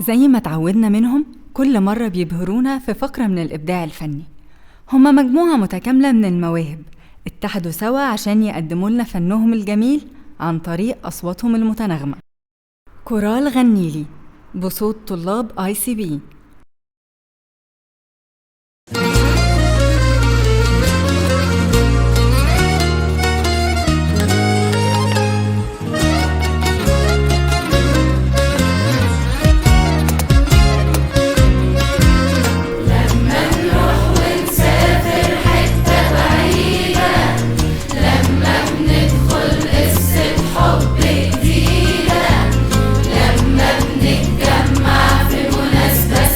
زي ما تعودنا منهم كل مرة بيبهرونا في فقرة من الإبداع الفني. هما مجموعة متكاملة من المواهب اتحدوا سوا عشان يقدموا لنا فنهم الجميل عن طريق أصواتهم المتناغمة. كورال غنيلي بصوت طلاب ICB. لما بنتجمع في مناسبة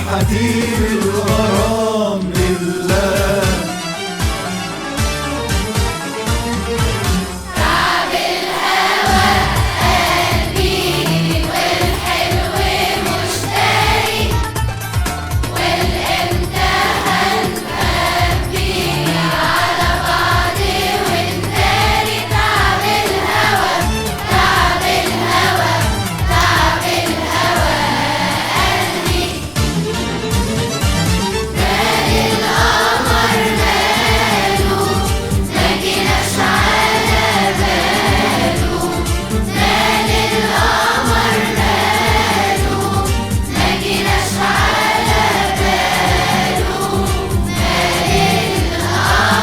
حديد الغرام لله. تعب الهوى قلبي والحلو مشتري، والامتى هنخبي على بعض ونداري. تعب الهوى تعب الهوى تعب الهوى قلبي. مال القمر ماله ما جيناش على باله، مال القمر ماله ما جيناش على باله، مال القمر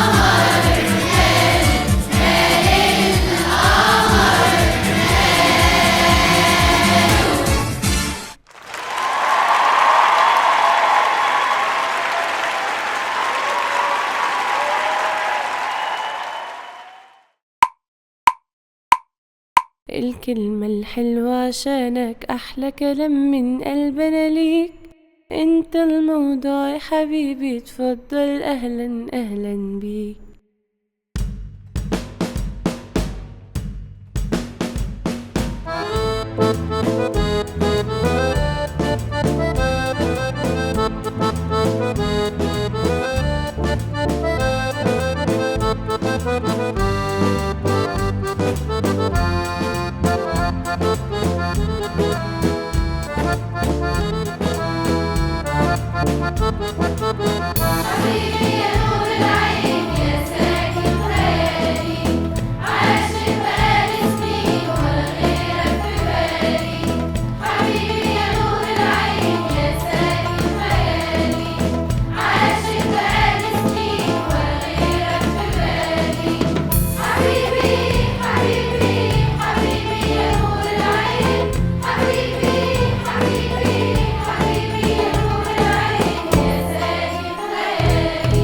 الكلمة الحلوة عشانك أحلى كلام من قلبنا ليك، انت الموضوع يا حبيبي، اتفضل أهلا أهلا بيك. حبيبي يا نور العين يا ساكن خيالي، عاشق بقالي سنين ولا غيرك في بالي. حبيبي يا نور العين يا ساكن خيالي، عاشق بقالي سنين ولا غيرك في بالي. حبيبي حبيبي حبيبي يا نور العين، حبيبي حبيبي حبيبي يا نور العين يا ساكن خيالي.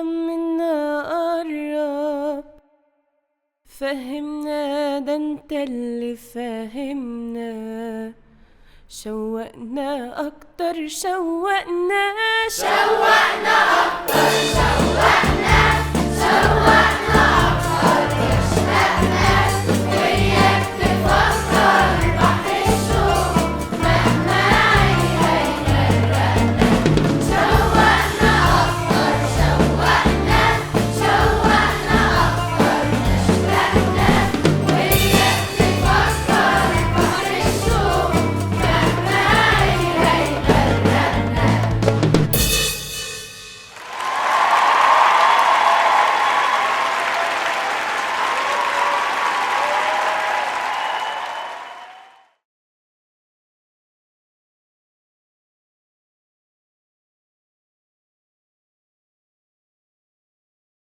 طمنا قرب، فهمنا ده انت اللي فهمنا، شوقنا اكتر شوقنا